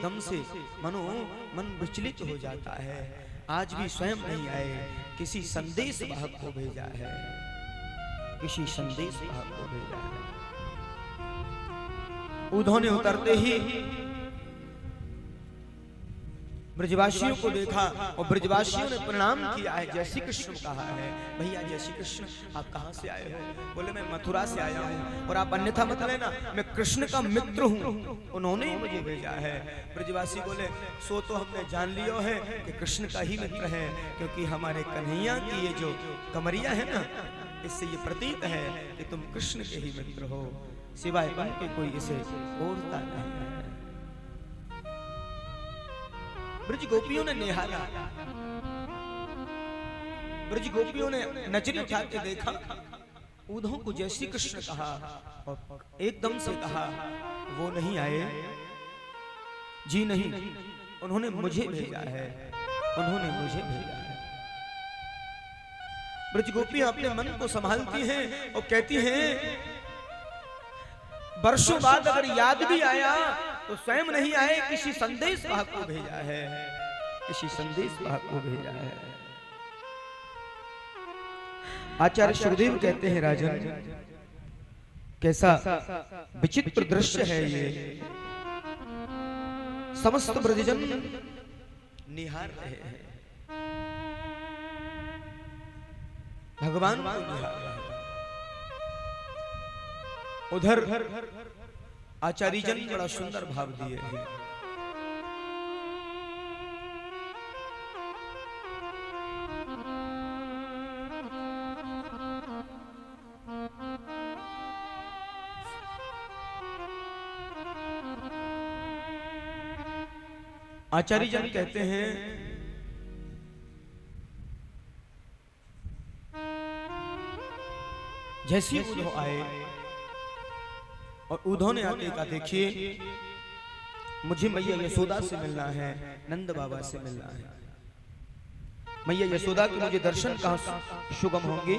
एकदम से मन विचलित हो जाता है। आज भी स्वयं नहीं आए, किसी संदेश वाहक को भेजा है, किसी संदेश वाहक को भेजा है। उद्धव ने उतरते ही ब्रजवासियों को देखा और ब्रजवासियों ने प्रणाम किया है, जय श्री कृष्ण कहा है। भैया जय श्री कृष्ण, आप कहां से आए हो? बोले मैं मथुरा से आया हूं, और आप अन्यथा मत लेना, मैं कृष्ण का मित्र हूं, उन्होंने ही मुझे भेजा है। ब्रजवासी बोले सो तो हमने जान लियो है कि कृष्ण का ही मित्र है, क्योंकि हमारे कन्हैया की ये जो कमरिया है ना, इससे ये प्रतीत है कि तुम कृष्ण के ही मित्र हो, सिवाय उनके कोई इसे ओढ़ता नहीं है। ब्रज गोपियों ने निहारा, ब्रज गोपियों ने नजर उठा के देखा, उद्धव को जय श्री कृष्ण कहा और एकदम से कहा वो नहीं आए जी, नहीं, उन्होंने मुझे भेजा है, उन्होंने मुझे भेजा है। ब्रज गोपियां अपने मन को संभालती हैं और कहती हैं वर्षों बाद अगर याद भी आया तो स्वयं नहीं आए, किसी संदेश वाहक को भेजा है, किसी संदेश वाहक को भेजा है। आचार्य सुखदेव कहते हैं राजन, कैसा विचित्र दृश्य है ये, समस्त ब्रजजन निहार रहे हैं, भगवान को निहार रहे हैं। उधर आचार्य जन बड़ा सुंदर भाव दिए हैं। आचार्य जन कहते हैं जैसे उद्धव आए और उद्धव ने आके कहा देखिए मुझे मैया यशोदा से मिलना है, नंद बाबा से मिलना है, मैया यशोदा के मुझे दर्शन कहां सुगम होंगे।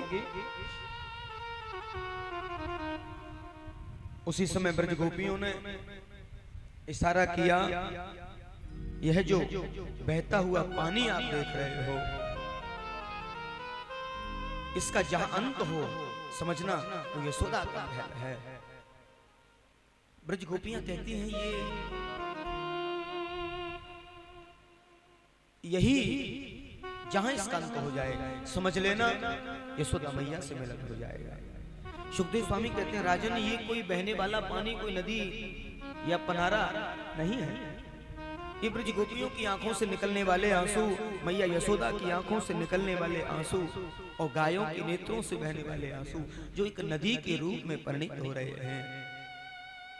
उसी समय ब्रज गोपियों ने इशारा किया, यह जो बहता हुआ पानी आप देख रहे हो, इसका जहां अंत हो समझना वो यशोदा का महल है। ब्रज गोपियां कहती हैं यही जहां इसका अंत हो जाएगा समझ लेना यशोदा मैया से मिलन हो जाएगा। सुखदेव स्वामी कहते हैं राजन, ये कोई बहने वाला पानी, कोई नदी या पनारा नहीं है, ये ब्रज गोपियों की आंखों से निकलने वाले आंसू, मैया यशोदा की आंखों से निकलने वाले आंसू और गायों के नेत्रों से बहने वाले आंसू जो एक नदी के रूप में परिणित हो रहे हैं,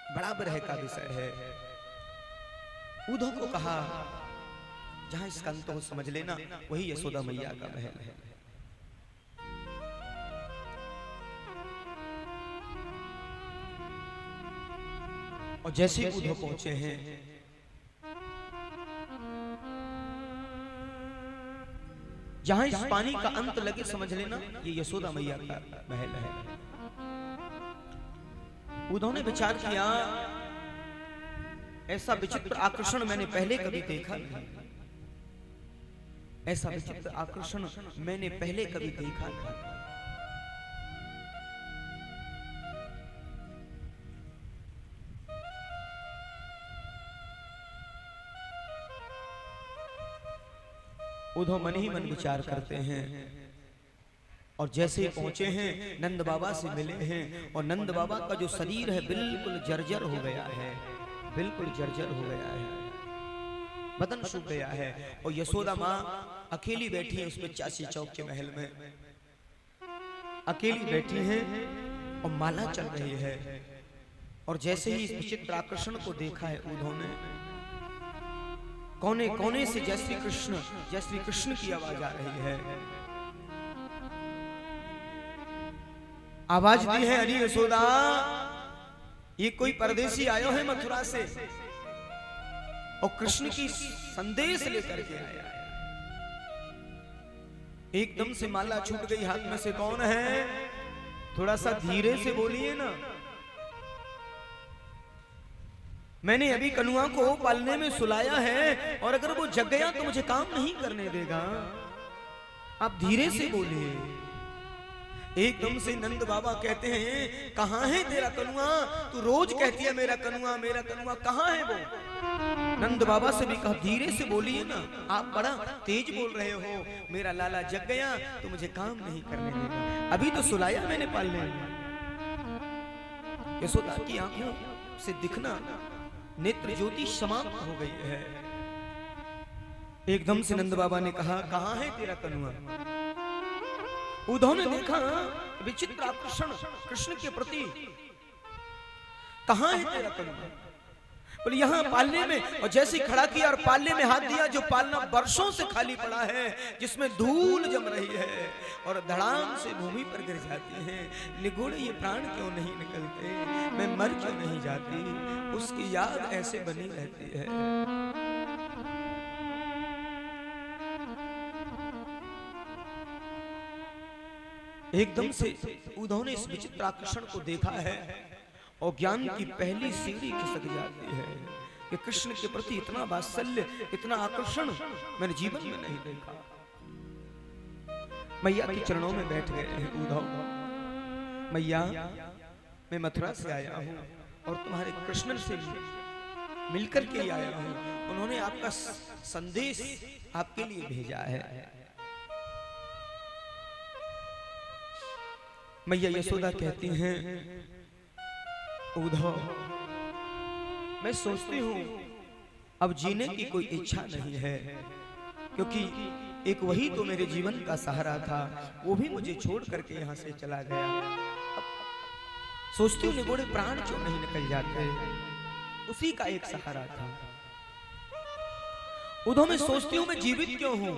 बड़ा विरह का विषय है। उद्धव को कहा जहां इसका अंत हो समझ लेना वही यशोदा मैया का महल है। और जैसे उद्धव पहुंचे हैं जहां इस पानी का अंत लगे समझ लेना ये यशोदा मैया का महल है। उद्धव ने विचार किया ऐसा विचित्र आकर्षण मैंने पहले कभी देखा नहीं, ऐसा विचित्र आकर्षण मैंने पहले कभी देखा नहीं। उद्धव मन ही मन विचार करते हैं और जैसे ही पहुंचे हैं नंद बाबा से मिले हैं और नंद बाबा का जो शरीर है बिल्कुल जर्जर हो गया है, बिल्कुल जर्जर हो गया है, बदन सूख गया है। और यशोदा माँ अकेली बैठी है उस पिचासी चौक के महल में, अकेली बैठी है और माला चल रही है। और जैसे ही इस विचित्र आकर्षण को देखा है उद्धव ने, कोने कोने से जय श्री कृष्ण की आवाज आ रही है। आवाज दी है अरे यशोदा, ये कोई परदेसी आयो है मथुरा से और कृष्ण की संदेश लेकर के आया। एकदम से माला छूट गई हाथ में से। कौन है? थोड़ा सा धीरे से बोलिए ना। मैंने अभी कनुआ को पालने में सुलाया है और अगर वो जग गया तो मुझे काम नहीं करने देगा। आप धीरे से बोले। एकदम से नंद बाबा कहते हैं कहां है तेरा कनुआ? तू रोज कहती है मेरा कनुआ, कहां है वो? नंद बाबा से भी कहा धीरे से बोलिए ना, आप बड़ा तेज बोल रहे हो। मेरा लाला जग गया तो मुझे काम नहीं करने देगा। अभी तो सुलाया मैंने पालने में। यशोदा की आंखों से दिखना, नेत्र ज्योति समाप्त हो गई है। एकदम से नंद बाबा ने कहा कहां है तेरा कनुआ? उद्धव ने देखा विचित्र आकर्षण कृष्ण के प्रति। कहां है तेरा कनुआ? बोले यहाँ पालने में। और जैसे खड़ा किया और पालने में हाथ दिया, जो पालना वर्षों से खाली पड़ा है, जिसमें धूल जम रही है और धड़ाम से भूमि पर गिर जाती है। निगुण ये प्राण क्यों नहीं निकलते, मैं मर क्यों नहीं जाती, उसकी याद ऐसे बनी रहती है। एकदम से उद्धव ने इस विचित्र आकर्षण को देखा है और ज्ञान की पहली सीढ़ी खिसक जाती है कि कृष्ण के प्रति इतना वात्सल्य, इतना आकर्षण मैंने जीवन में नहीं देखा। मैया के चरणों में बैठ गए हैं उद्धव। मैया, मैं मथुरा से आया हूँ और तुम्हारे कृष्ण से मिलकर के आया हूँ। उन्होंने आपका संदेश आपके लिए भेजा है। मैया यशोदा कहती हैं उद्धव, मैं सोचती हूँ अब जीने की कोई इच्छा नहीं है, क्योंकि एक वही तो मेरे जीवन का सहारा था, वो भी मुझे छोड़ करके यहाँ से चला गया। अब सोचती हूँ निगोड़े प्राण क्यों नहीं निकल जाते, उसी का एक सहारा था। उद्धव, मैं सोचती हूँ मैं जीवित क्यों हूँ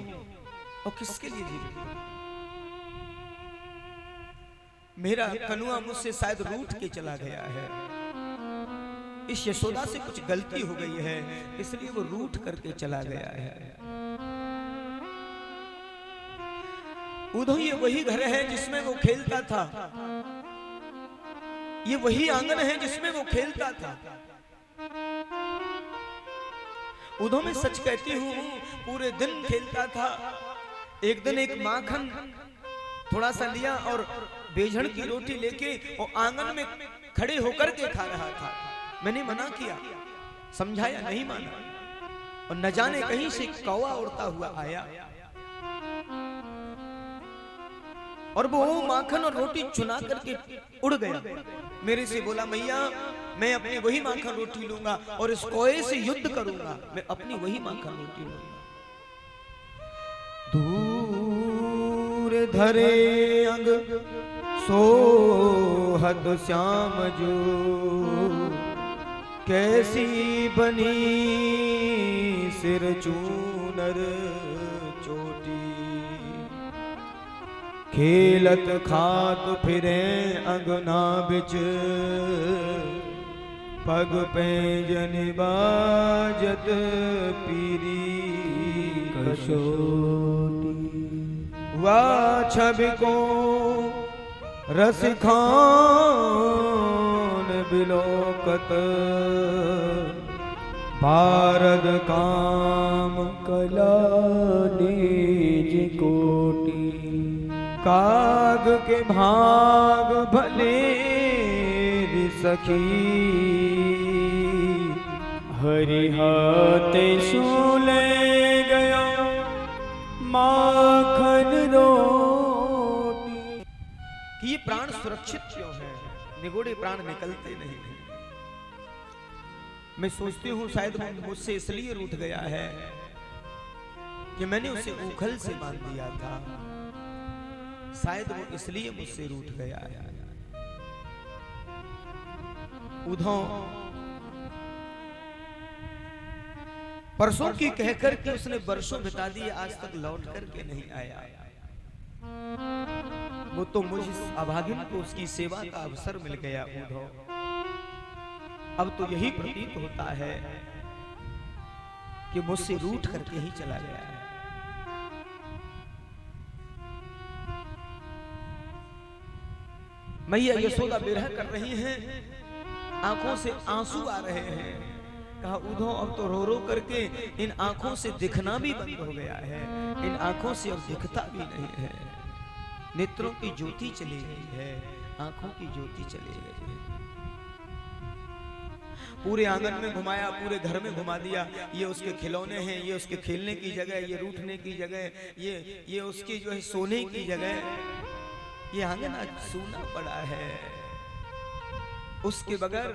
और किसके लिए जीवित हूँ? मेरा कनुआ मुझसे शायद रूठ के चला गया है। इस यशोदा से कुछ गलती हो गई है, इसलिए वो रूठ करके चला गया है। उद्धव, ये वही घर है जिसमें वो खेलता था, ये वही आंगन है जिसमें वो खेलता था। उद्धव, मैं सच कहती हूँ पूरे दिन खेलता था। एक दिन एक माखन थोड़ा सा लिया और बेझड़ की रोटी लेके और आंगन में खड़े होकर के खा रहा था। मैंने मना किया, समझाया, नहीं माना, और न जाने कहीं से कौवा उड़ता हुआ आया और वो माखन और रोटी चुना करके उड़ गया। मेरे से बोला मैया, मैं अपनी वही माखन रोटी लूंगा और इस कौवे से युद्ध करूंगा। मैं अपनी वही माखन रोटी लूंगा। दूर धरे अंग सोहत श्याम जो, कैसी बनी सिर चूनर चोटी। खेलत खात फिरे अंगना बिच, पग पैंजन बाजत पीरी कशोटी। हुआ छवि को रस खान बिलोकत, भारत काम कला निज कोटि। काग के भाग भले सखी, हरिहाते सूले गया माखन रोटी। कि ये प्राण सुरक्षित क्यों है, निगोड़े प्राण निकलते नहीं है। मैं सोचती हूँ शायद वो मुझसे इसलिए रूठ गया है कि मैंने उसे उखल से बांध दिया था। शायद वो इसलिए मुझसे रूठ गया है। उद्धव, परसों की कहकर के उसने वर्षों बिता दिए, आज तक लौट करके नहीं आया। वो तो मुझ अभागिन को उसकी सेवा का अवसर मिल गया उद्धव। अब तो यही प्रतीत होता है कि मुझसे रूठ करके ही चला गया है। मैया यशोदा विरह कर रही हैं, आंखों से आंसू आ रहे हैं। कहा उद्धव अब तो रो रो करके इन आंखों से दिखना भी बंद हो गया है, इन आंखों से अब दिखता भी नहीं है, नेत्रों की ज्योति चली गई है, आंखों की ज्योति चली गई है। पूरे आंगन में घुमाया, पूरे घर में घुमा दिया, ये उसके खिलौने हैं, ये उसके खेलने की जगह, ये रूठने की जगह, ये उसकी जो है सोने की जगह। ये आंगन आज सूना पड़ा है, उसके बगैर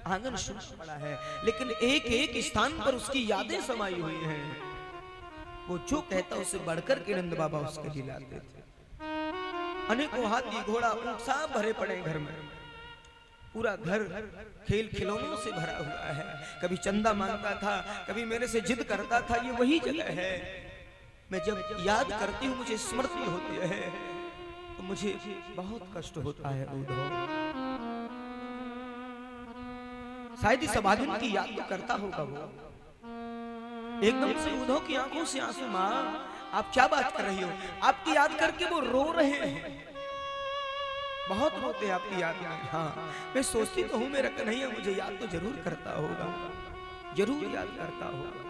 आंगन सूना पड़ा है, लेकिन एक एक स्थान पर उसकी यादें समाई हुई हैं। वो जो कहता उसे बढ़कर के नंद बाबा उसके लिए लाते थे। अनेकों हाथी घोड़ा ऊंट सब भरे पड़े घर में, पूरा घर खेल खिलौनों से भरा हुआ है। कभी चंदा मांगता था, कभी मेरे से जिद करता था, ये वही जगह है। मैं जब याद करती हूँ, मुझे स्मृति होती है, तो मुझे बहुत कष्ट होता है। उद्धव शायद इस अभागिन की याद तो करता होगा वो। एकदम से उद्धव की आंखों से आंसू। माँ आप क्या बात कर रही हो? आपकी याद करके वो रो रहे हैं, बहुत रोते हैं आपकी याद में। हाँ मैं सोचती तो हूँ मेरा कन्हैया मुझे याद तो जरूर करता होगा, जरूर याद करता होगा।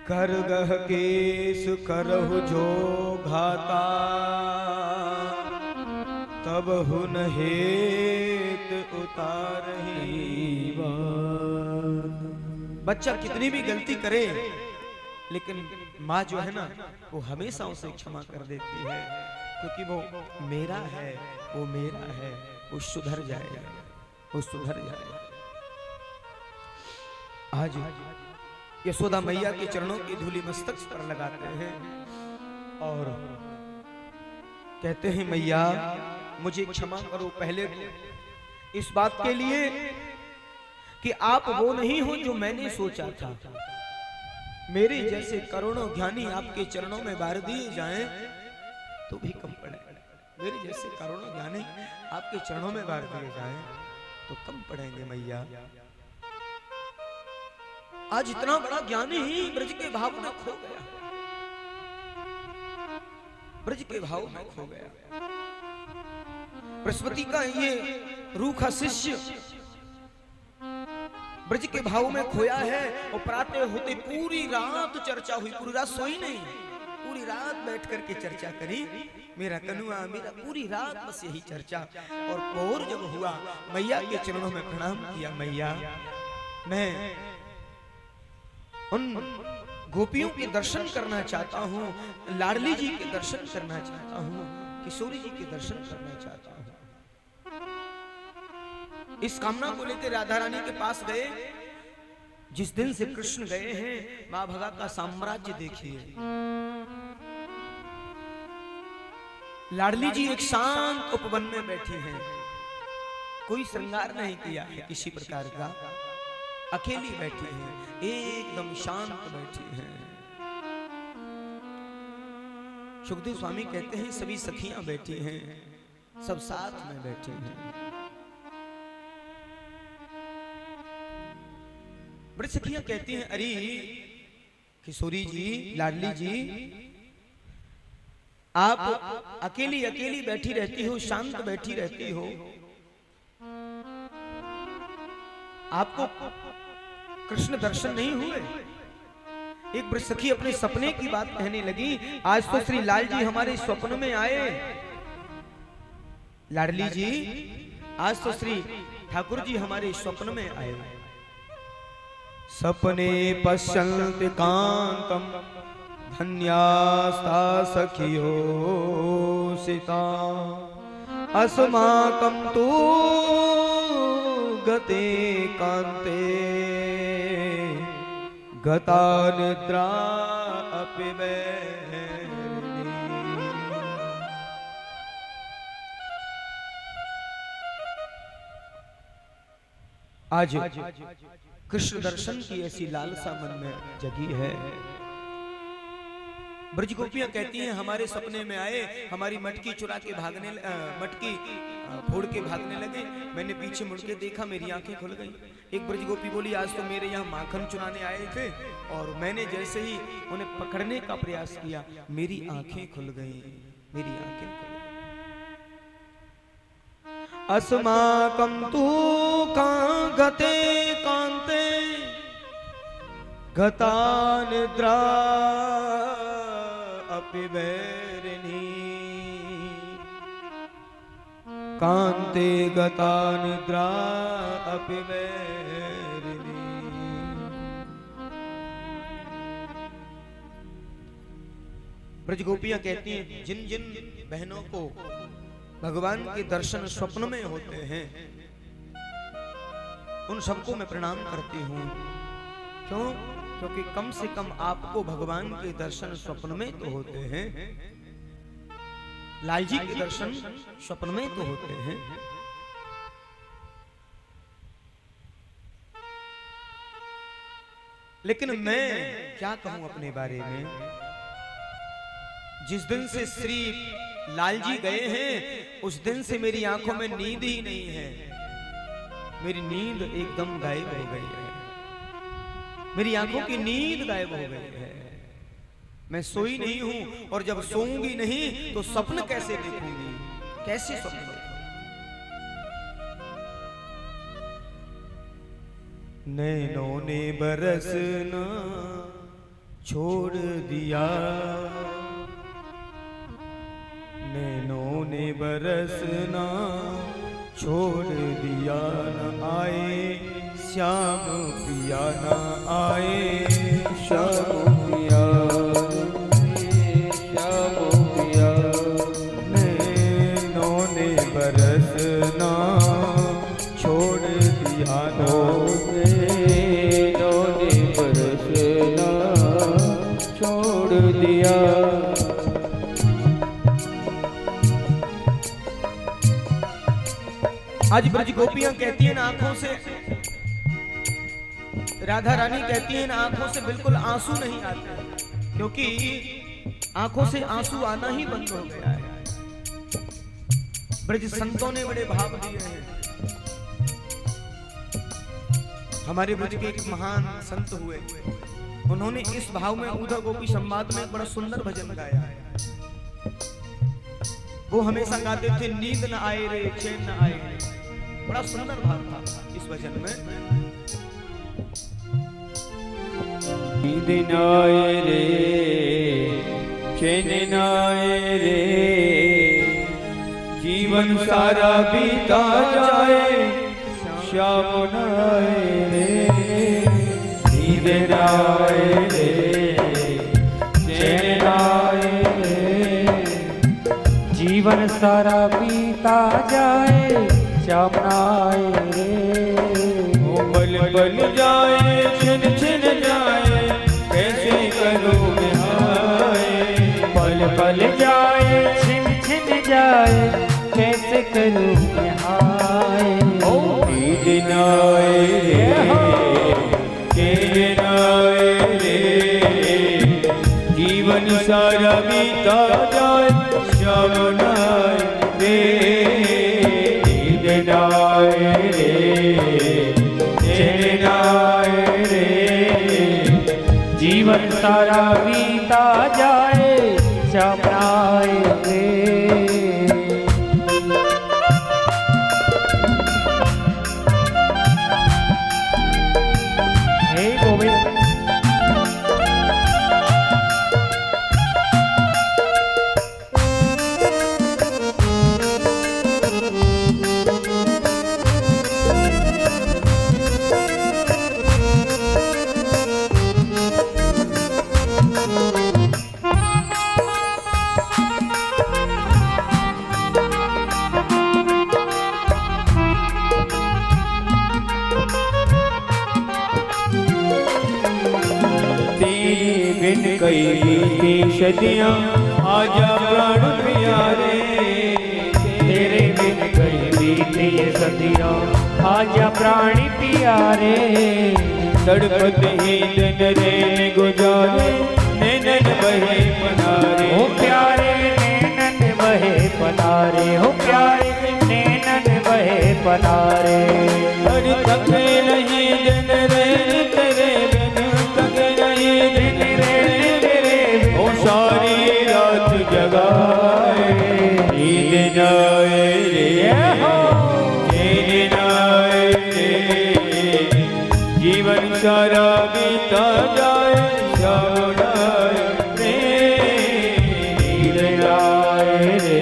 कर गह केस करहु जो घाता, तब हुन हेत उतारही बात। बच्चा कितनी भी गलती करे, लेकिन माँ जो है ना वो हमेशा उसे क्षमा कर देती है, क्योंकि वो मेरा है, वो मेरा है, वो सुधर जाएगा, वो सुधर जाएगा। आज यशोदा मैया के चरणों की धूली मस्तक पर लगाते हैं और कहते हैं मैया मुझे क्षमा करो, पहले इस बात के लिए कि आप वो नहीं हो जो मैंने सोचा था। मेरे जैसे करोड़ों ज्ञानी आपके चरणों में बार दिए जाएं तो भी कम पड़े। मेरे जैसे करोड़ों ज्ञानी आपके चरणों में बार दिए जाएं तो कम पड़ेंगे मैया। आज इतना बड़ा ज्ञानी ही ब्रज के भाव में खो गया, ब्रज के भाव में खो गया। बृहस्पति का ये रूखा शिष्य ब्रज के भाव में खोया है। और प्रातः होते पूरी रात चर्चा हुई, पूरी रात सोई नहीं, पूरी रात बैठ करके चर्चा करी। मेरा कनुआ मेरा, पूरी रात बस यही चर्चा। और भोर जब हुआ मैया के चरणों में प्रणाम किया। मैया मैं उन गोपियों के दर्शन करना चाहता हूँ, लाडली जी के दर्शन करना चाहता हूँ, किशोरी जी के दर्शन करना चाहता हूँ। इस कामना को लेकर राधा रानी के पास गए। जिस दिन से कृष्ण गए हैं, मां भगा का साम्राज्य देखिए। लाडली जी एक शांत उपवन में बैठी हैं, कोई श्रृंगार नहीं किया है किसी प्रकार का, अकेली बैठी हैं, एकदम शांत बैठी हैं। सुखदेव स्वामी कहते हैं सभी सखियां बैठी हैं, सब साथ में बैठे हैं। बड़ी सखियां कहती हैं अरे किशोरी जी, लाडली जी, आप अकेली अकेली बैठी रहती हो, शांत बैठी रहती हो, आपको कृष्ण दर्शन नहीं हुए? एक ब्रज सखी अपने सपने की बात कहने लगी। आज तो श्री लाल जी हमारे स्वप्न में आए। लाडली जी आज तो श्री ठाकुर जी हमारे स्वप्न में आए। सपने पश्यन्त कांतम धन्यास्ता सखियो सीता, अस्माकं तु गते कांते गता निद्रा अपि वैरिणी। आज कृष्ण दर्शन की ऐसी लालसा मन में जगी है। ब्रज गोपियां कहती हैं हमारे सपने में आए, हमारी मटकी चुरा के भागने, मटकी फोड़ के भागने लगे। मैंने पीछे मुड़ के देखा, मेरी आंखें खुल गई। एक ब्रज गोपी बोली आज तो मेरे यहाँ माखन चुराने आए थे और मैंने जैसे ही उन्हें पकड़ने का प्रयास किया, मेरी आंखें खुल गई, मेरी आंखें खुल गई। अस्माकं तु कागते कान्ते गता निद्रा अपि वैरिणी कान्ते गता निद्रा अपि वैरिणी। ब्रज गोपियां कहती हैं जिन जिन बहनों को भगवान के दर्शन स्वप्न में होते हैं उन सबको मैं प्रणाम करती हूँ। क्यों? क्योंकि कम से कम आपको भगवान के दर्शन स्वप्न में तो होते हैं, लाल जी के दर्शन स्वप्न में तो होते हैं। लेकिन मैं क्या कहूं अपने बारे में। जिस दिन से श्री लाल जी गए हैं उस दिन से मेरी आंखों में नींद ही नहीं है। मेरी नींद एकदम गायब हो गई है। मेरी आंखों की नींद गायब हो गई है। मैं सोई नहीं हूं और जब सोऊंगी नहीं तो स्वप्न कैसे देखूंगी, कैसे स्वप्न देखूंगी। नैनों ने बरसना छोड़ दिया, नैनों ने बरसना छोड़ दिया। न आए श्याम पिया, न आए श्याम पिया, श्याम पिया। नैनों ने बरसना छोड़ दिया, नैनों ने बरसना छोड़ दिया। आज ब्रज गोपियां कहती हैं आंखों से, राधा रानी कहती हैं आंखों से बिल्कुल आंसू नहीं आते, क्योंकि आंखों से आंसू आना ही बंद हो गया है। ब्रज संतों ने बड़े भाव दिए हैं। हमारे ब्रज के एक महान संत हुए, उन्होंने इस भाव में उधर गोपी संवाद में बड़ा सुंदर भजन गाया है। वो हमेशा गाते थे नींद न आए रे चैन न आए रे। बड़ा सुंदर भाव था इस भजन में। नींद न आए रे चैन न आए रे, जीवन सारा बीता जाए श्याम न आए रे। नींद न आए रे चैन न आए रे, जीवन सारा बीता जाए श्याम न आए रे। बल बल जाए छिन छिन जाए कैसे करूं मैं हाय। पल पल जाए छिन छिन जाए कैसे करूं मैं हाय। नींद न आए चैन न आए रे, जीवन सारा बीता जाए श्याम न आए रे। नींद न आए रे चैन न आए रे, जीवन सारा बीता जाए श्याम न आए रे। हे गोविंद कई बीती सदियां आजा प्राण प्यारे। तेरे बिन कई बीती सदियां आजा प्राण प्यारे। तड़पत ही दिन रैन गुजारे नैनन बहे पनारे। हो प्यारे नैनन बहे पनारे, हो प्यारे नैनन बहे पनारे। अरे तके नहीं दिन रैन तेरे बिन, तके नहीं दिन रैन तेरे बिन। ओ सारी रात जगाए नींद न आए रे, जीवन सारा बीता जाए श्याम नाय रे नींद आए रे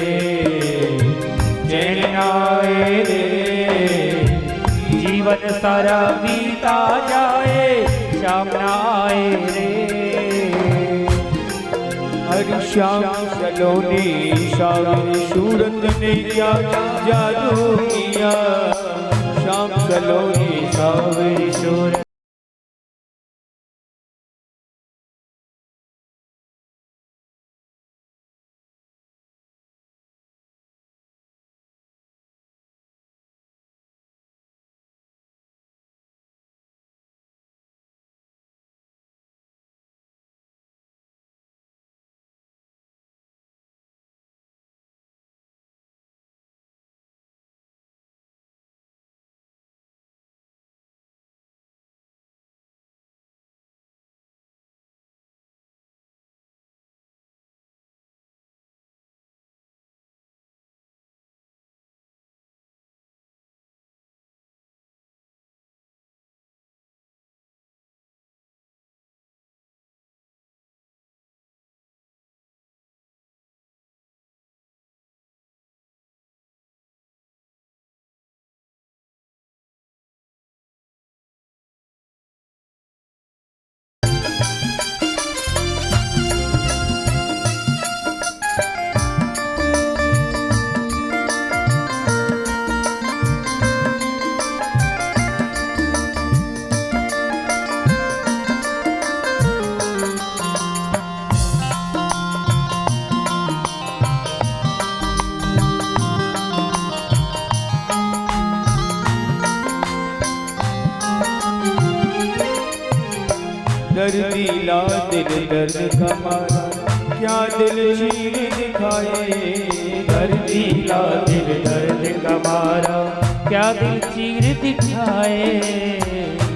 चैन आए रे जीवन सारा बीता जाए श्याम नाय रे हरि श्याम सलोनी सावरी सूरत ने क्या जादू किया श्याम सलोनी सावरी सूरत दर्दी ला दिल दर्द कमारा क्या दिल चीर दिखाए दर्दी ला दिल दर्द कमारा क्या दिल चीर दिखाए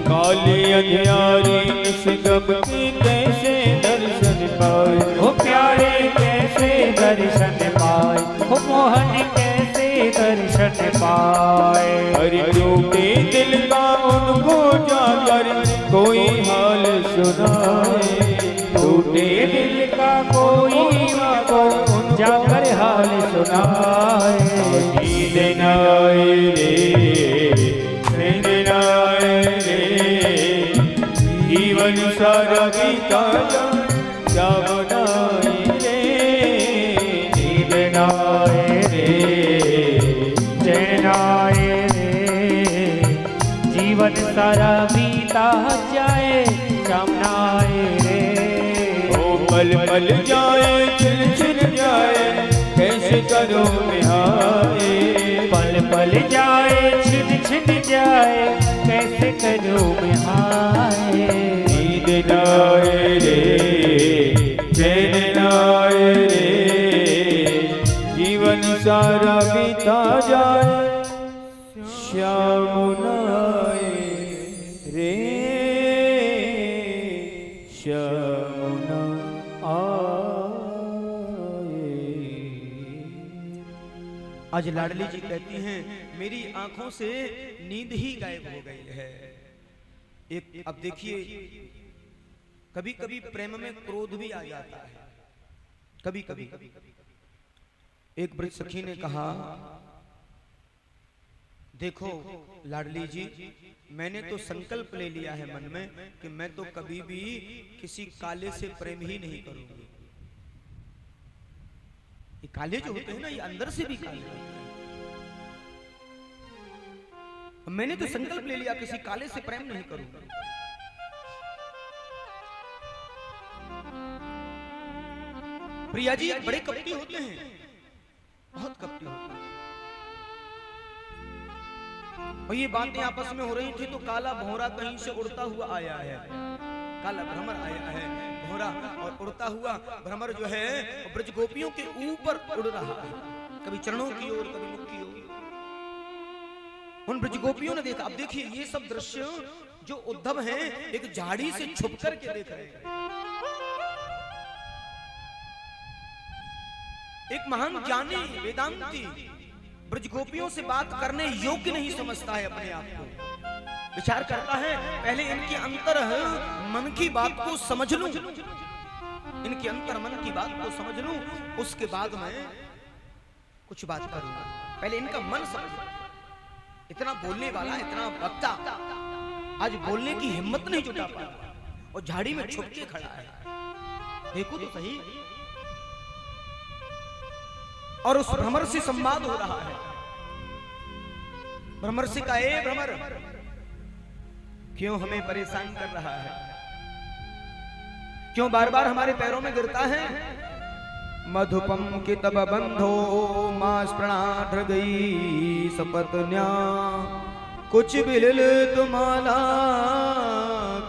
काले अंधियारी निशगम के कैसे दर्शन पाए हो प्यारे कैसे दर्शन पाए हो मोहन कैसे दर्शन पाए हरि टूटे दिल का उनको जाकर कोई हाल सुनाए टूटे दिल का कोई को जाकर हाल सुनाए नींद न आए रे नींद न आए रे जीवन सारा बीता क्या बनाए रे नींद न आए रे चैन आए रे जीवन सारा बीता जाए सामना आए रे ओ पल पल जाए छिल छिल जाए कैसे करो निहाए पल पल जाए छिल छिल जाए कैसे करो निहाए नींद न आए रे चैन न आए रे जीवन सारा बीता जाए श्याम नाय रे श्याम आज लाडली जी कहती हैं मेरी आंखों से नींद ही गायब हो गई है। एक अब देखिए कभी कभी प्रेम में क्रोध भी आ जाता है। कभी कभी एक ब्रज सखी ने कहा देखो लाडली जी मैंने तो संकल्प ले लिया है मन में कि मैं तो कभी भी किसी काले से प्रेम ही नहीं करूंगी। ये काले जो होते हैं ना ये अंदर से भी काले होते हैं। मैंने तो संकल्प ले लिया किसी काले से प्रेम नहीं करूंगा। प्रिया जी बड़े कपटी होते हैं, बहुत कपटी होते हैं। और ये बातें आपस में हो रही थी तो काला भौरा कहीं से उड़ता हुआ आया है। काला भ्रमर आया है भौरा और उड़ता हुआ भ्रमर जो है ब्रज गोपियों के ऊपर उड़ रहा है, कभी चरणों की ओर कभी मुख की ओर। उन ब्रज गोपियों ने देखा। अब देखिए ये सब दृश्य जो उद्धव हैं एक झाड़ी से छुप करके देख रहे हैं। एक महान ज्ञानी वेदांती ब्रज गोपियों से बात करने योग्य नहीं समझता है अपने आप को, विचार करता है पहले इनके अंतर मन की बात को समझ लूं, इनके अंतर मन की बात को समझ लूं, उसके बाद मैं कुछ बात करूंगा। पहले इनका मन समझ। इतना बोलने वाला, इतना वक्ता आज बोलने की हिम्मत नहीं जुटा पाया और झाड़ी में छुप के खड़ा है। देखो तो सही। और उस भ्रमर से संवाद हो रहा है। भ्रमर से का ए भ्रमर, क्यों हमें परेशान कर रहा है? क्यों बार बार हमारे पैरों में गिरता है? मधुपम के तब बंधो मास प्रणाढ़ गई सपत्न्या, कुछ बिलिल तुम्हारा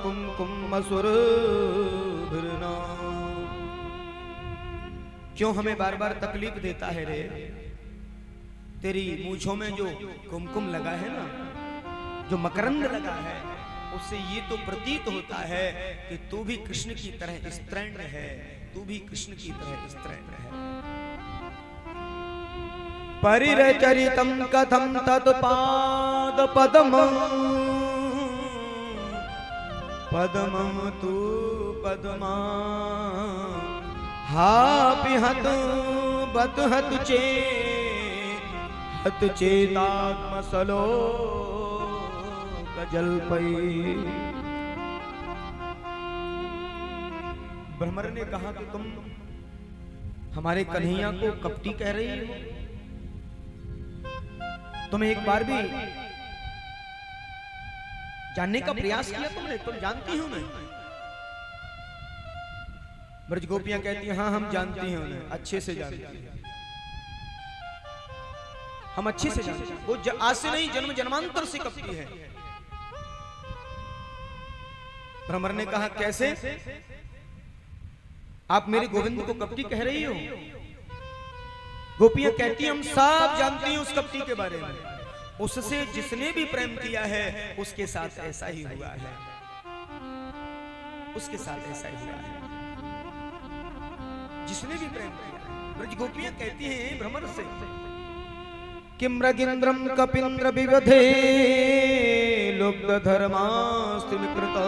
कुमकुम असुर भिरना। क्यों हमें बार बार तकलीफ देता है रे? तेरी मूंछों में जो कुमकुम लगा है ना, जो मकरंद लगा है, उससे ये तो प्रतीत होता है कि तू भी कृष्ण की तरह स्त्रैण है, तू भी कृष्ण की तरह स्त्रैण है। परिरचरितम कथम तत्पाद पद्मं, पद्मं तू पद्मा हापि हत बत हत चे हत चेतात्मसलो जलपई। भ्रमर ने कहा कि तुम हमारे कन्हैया को कपटी कह रही हो? तुम्हें एक बार भी जानने का प्रयास किया तुमने? तुम जानती हो मैं? ब्रज गोपियां कहती हैं हाँ हम जानती हैं उन्हें, अच्छे से जानती हैं, हम अच्छे से जानते हैं। वो आज से नहीं, जन्म जन्मांतर से कपटी है। भ्रमर ने कहा कैसे? आप मेरे गोविंद को कपटी कह रही हो? गोपियां कहती हम सब जानती हैं उस कपटी के बारे में। उससे जिसने भी प्रेम किया है उसके साथ ऐसा ही हुआ है, उसके साथ ऐसा ही हुआ है, जिसने भी प्रेम किया है। ब्रज गोपियां कहती हैं भ्रमर से किम मृगिंद्रम कपिंद्र विवधे लुब्ध धर्मास्त्रिकृता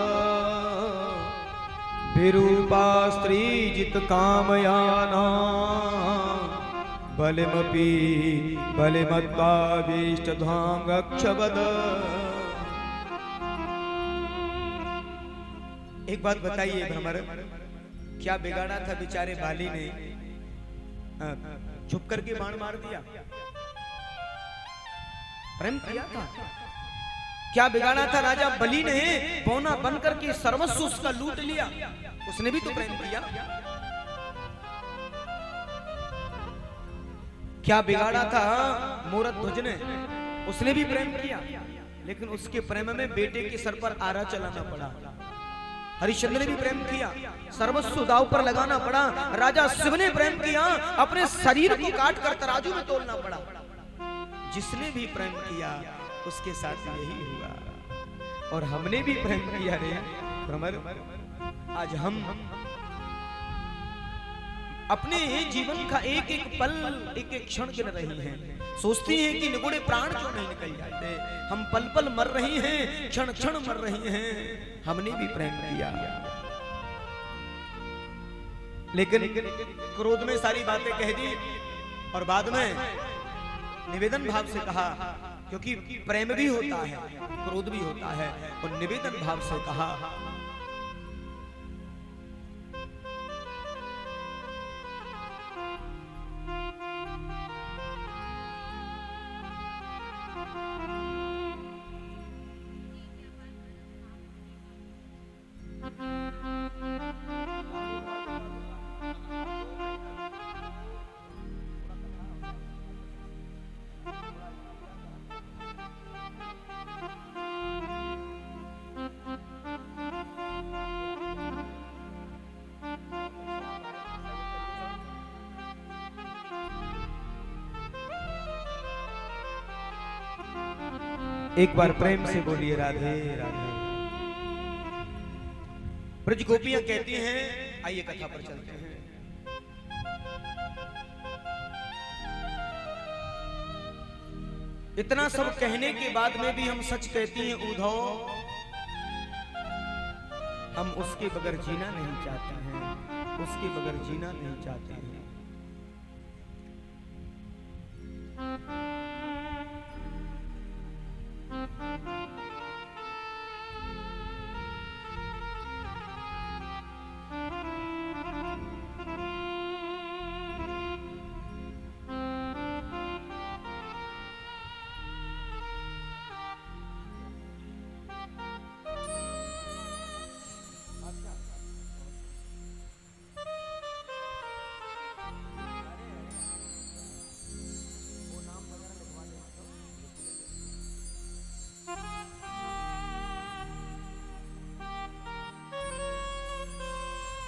विरूपा स्त्री जित कामयाना बलिमपि बलिमत्पाविष्ट ध्वांगक्षवद। एक बात बताइए भ्रमर, क्या बिगाड़ा था बेचारे बाली ने? छुप करके बाण मार दिया? प्रेम किया था? क्या बिगाड़ा था राजा बलि ने? बौना बनकर के सर्वस्व उसका लूट लिया, उसने भी तो प्रेम किया। क्या बिगाड़ा था मूरत ध्वज ने? उसने भी प्रेम किया, लेकिन उसके प्रेम में बेटे के सर पर आरा चलाना पड़ा। हरिश्चंद्र ने भी प्रेम किया, सर्वस्व दांव पर लगाना पड़ा। राजा शिव ने प्रेम किया, अपने शरीर को काट कर तराजू में तोलना पड़ा। जिसने भी प्रेम किया उसके साथ यही हुआ। और हमने भी प्रेम किया रे भ्रमर। आज हम अपने जीवन का एक एक पल, एक एक क्षण गिन रही हैं। सोचती हैं कि निगुड़े प्राण क्यों नहीं निकल जाते। हम पल पल मर रही हैं, क्षण क्षण मर रही हैं। हमने भी प्रेम किया, लेकिन क्रोध में सारी बातें कह दी और बाद में निवेदन भाव से कहा, क्योंकि प्रेम भी होता है, क्रोध भी होता है, और निवेदन भाव से कहा एक बार प्रेम से बोलिए राधे राधे। ब्रज गोपियां कहती हैं, आइए कथा पर चलते हैं। इतना सब कहने के बाद में भी हम सच कहती हैं उद्धव, हम उसके बगैर जीना नहीं चाहते हैं, उसके बगैर जीना नहीं चाहते हैं।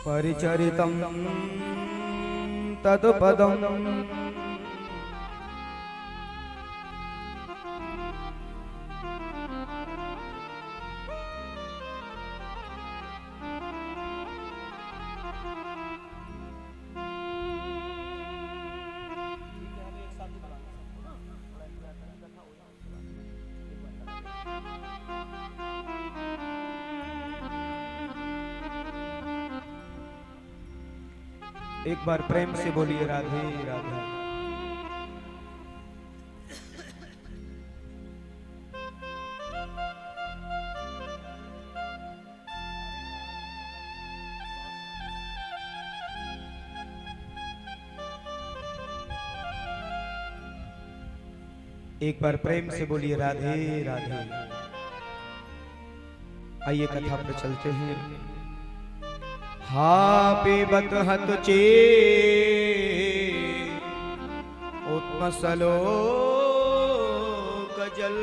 परिचरितं तत्पदम् एक बार प्रेम से बोलिए राधे राधे। एक बार प्रेम से बोलिए राधे राधे। आइए कथा पर चलते हैं। हा पिबत हत चे उत्मसलो गजल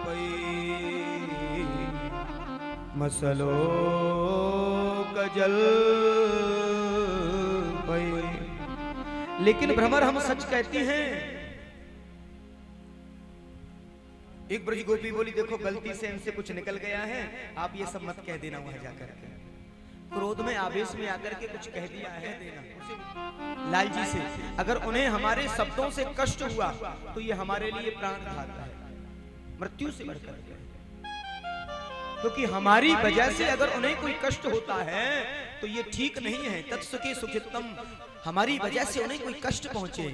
पई मसलो गजल पई। लेकिन भ्रमर हम सच कहती हैं। एक ब्रज गोपी बोली देखो गलती से इनसे कुछ निकल गया है, आप ये सब मत कह देना वहां जाकर के। क्रोध में आवेश में आकर के कुछ कह दिया है देना लाल जी से। अगर उन्हें हमारे शब्दों से कष्ट हुआ तो ये हमारे लिए प्राणघात है, मृत्यु से बढ़कर है। क्योंकि हमारी वजह से अगर उन्हें कोई कष्ट होता है तो ये ठीक नहीं है। तत्सुखे सुखितम, हमारी वजह से उन्हें कोई कष्ट पहुंचे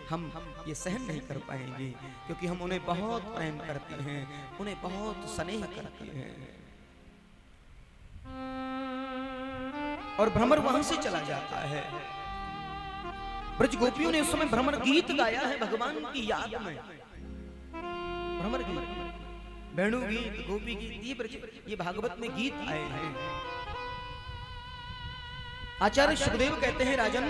हम ये सहन नहीं कर पाएंगे। क्योंकि हम उन्हें बहुत प्रेम करते हैं, उन्हें बहुत स्नेह करते हैं। और भ्रमर वहां से चला जाता है। ब्रज गोपियों ने उस समय भ्रमर गीत गाया है भगवान की याद में। भ्रमर गीत, वेणु गीत, गोपी गीत, ये भागवत में गीत आए हैं। आचार्य सुखदेव कहते हैं राजन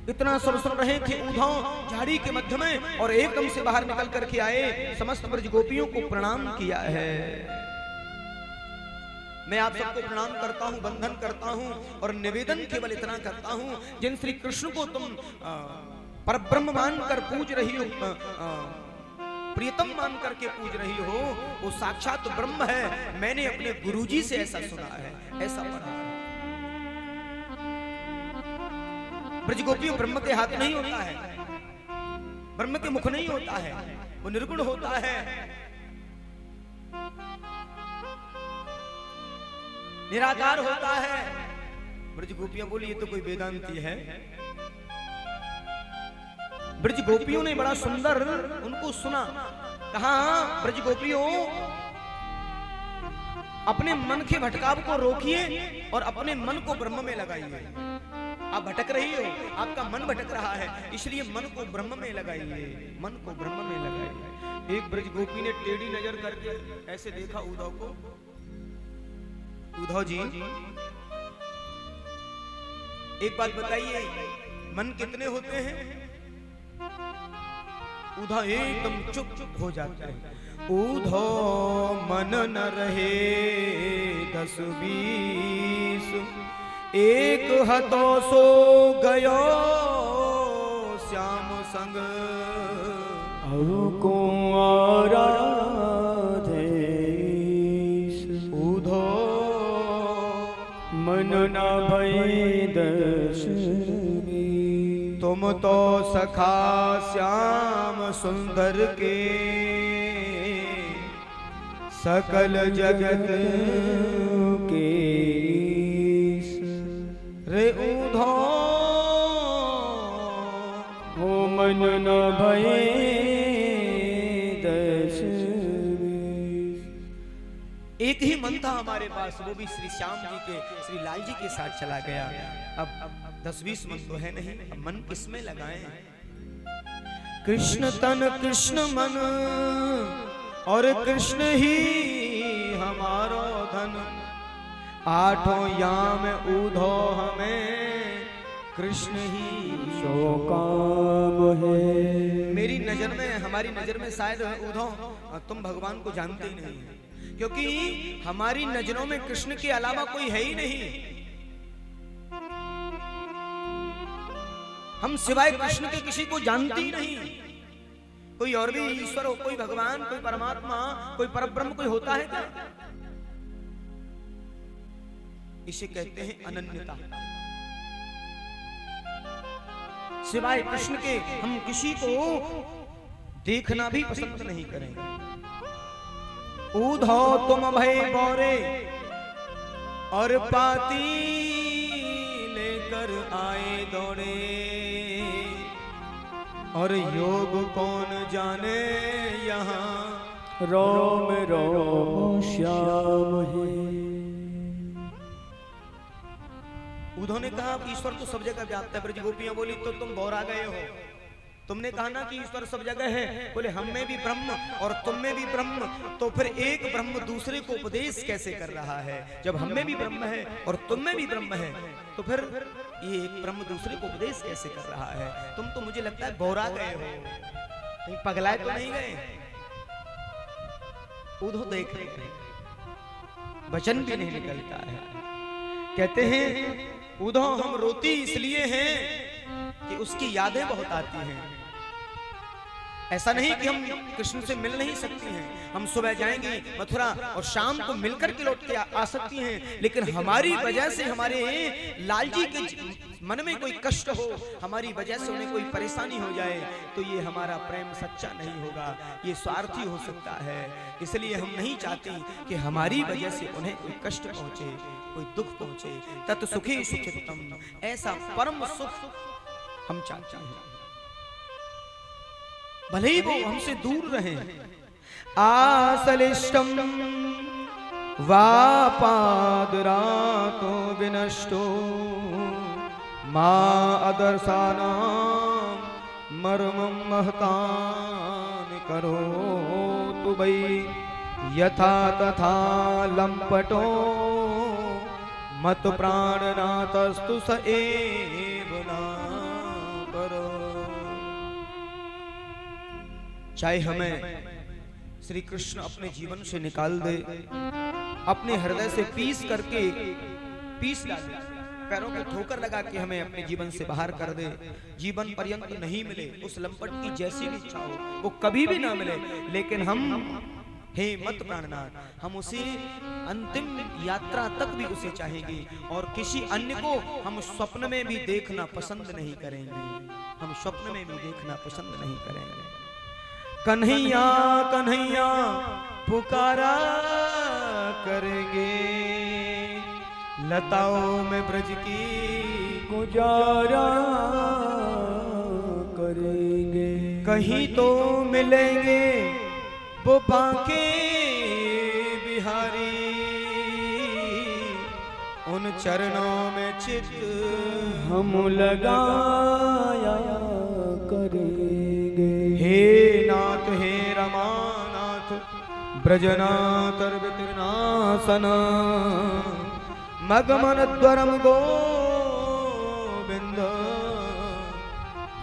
इतना सब सुन रहे थे उद्धव झाड़ी के मध्य में और एकदम से बाहर निकल करके आए, समस्त ब्रज गोपियों को प्रणाम किया है। मैं आप सबको प्रणाम करता हूं, बंधन करता हूं और निवेदन केवल इतना करता हूं, जिन श्री कृष्ण को तुम परब्रह्म मानकर पूज रही हो, प्रियतम मान करके पूज रही हो, वो साक्षात ब्रह्म है। मैंने अपने गुरुजी से ऐसा सुना है, ऐसा पढ़ा है। ब्रज गोपियों ब्रह्म के हाथ नहीं होता है, ब्रह्म के मुख नहीं होता है, वो निर्गुण होता है, निराकार होता है। ब्रज गोपियां बोली ये तो कोई वेदांती है। ब्रज गोपियों ने बड़ा सुंदर उनको सुना। कहा ब्रज गोपियों अपने मन के भटकाव को रोकिए और अपने मन को ब्रह्म में लगाइए। आप भटक रही हो, आपका मन भटक रहा है, इसलिए मन को ब्रह्म में लगाइए, मन को ब्रह्म में लगाइए। एक ब्रज गोपी ने टेढ़ी नजर करके ऐसे देखा उद्धव को। उद्धव जी एक बात बताइए, मन कितने होते हैं? उद्धव एकदम चुप हो जाता है। उद्धव मन न रहे 10-20, एक हतो सो गयो श्याम संग को आराधे। उद्धव मन न भय 10-20, तो तुम तो सखा श्याम सुंदर के सकल जगत के रे उधो हो मन न भये दश एक ही मन था हमारे पास, वो भी श्री श्याम जी के, श्री लाल जी के साथ चला गया। अब 10-20 मन तो है नहीं, अब मन किसमें लगाएं? कृष्ण तन कृष्ण मन और कृष्ण ही हमारो धन, आठों याम उधो हमें कृष्ण ही सो काम है। मेरी नजर में, हमारी नजर में शायद उधो तुम भगवान को जानते ही नहीं, क्योंकि हमारी नजरों में कृष्ण के अलावा कोई है ही नहीं। हम सिवाय कृष्ण के किसी को जानते ही नहीं। कोई और भी ईश्वर हो, कोई भगवान, कोई परमात्मा, कोई परब्रह्म कोई होता है क्या? इसे कहते हैं अनन्यता। सिवाय कृष्ण के हम किसी को देखना भी पसंद नहीं करेंगे। उधो तुम भय बोरे और पाती लेकर आए दौड़े, और योग कौन जाने यहाँ रोम रोम श्याम है। उधो ने कहा ईश्वर तो सब जगह व्याप्त है। ब्रज गोपियां बोली तो तुम बौरा गए हो, तुमने कहा ना कि ईश्वर सब जगह है। बोले हम में भी ब्रह्म और तुम में भी ब्रह्म, तो फिर एक ब्रह्म दूसरे को उपदेश कैसे कर रहा है? जब हम में भी ब्रह्म है और तुम में भी ब्रह्म है, तो फिर ये एक ब्रह्म दूसरे को उपदेश कैसे कर रहा है? तुम तो मुझे लगता है बौरा गए हो, कहीं पगलाए तो नहीं गए। उधो देख रहे हैं, वचन भी नहीं निकलता है। कहते हैं उधो हम रोती इसलिए हैं कि उसकी यादें बहुत आती हैं। ऐसा नहीं कि हम कृष्ण से मिल नहीं सकते हैं, हम सुबह जाएंगे मथुरा और शाम को मिलकर के लौट के आ सकती हैं, लेकिन हमारी वजह से हमारे लाल जी के मन में कोई कष्ट हो, हमारी वजह से उन्हें कोई परेशानी हो जाए, तो ये हमारा प्रेम सच्चा नहीं होगा, ये स्वार्थी हो सकता है। इसलिए हम नहीं चाहते कि हमारी वजह से उन्हें कोई कष्ट पहुंचे, कोई दुख पहुंचे। तत् सुखी सुचित्तम, ऐसा परम सुख हम चाहते हैं, भले ही वो हमसे दूर रहे। आसलिष्टम वापादरातो विनष्टो मां अदर्शानां मर्मं महतान् करोतु वै यथा तथा लंपटो मत प्राणनाथस्तु स एव न करो। चाहे हमें श्री कृष्ण अपने जीवन से निकाल दे, अपने हृदय से पीस करके पीस डाले, पैरों पे ठोकर लगा के हमें अपने जीवन से बाहर कर दे, जीवन पर्यंत नहीं मिले, उस लंपट की जैसी भी इच्छा हो वो कभी भी ना मिले, लेकिन हम हे मत प्राणनाथ, हम उसे अंतिम यात्रा तक भी उसे चाहेंगे और किसी अन्य को हम स्वप्न में भी देखना पसंद नहीं करेंगे, हम स्वप्न में भी देखना पसंद नहीं करेंगे। कन्हैया कन्हैया पुकारा करेंगे, लताओं में ब्रज की गुजारा करेंगे, कहीं तो मिलेंगे वो बांके बिहारी, उन चरणों में चित हम लगाया करेंगे। हे नाथ हे रमानाथ ब्रजनाथ वितरनासन, मगमनद्वरम गोविंद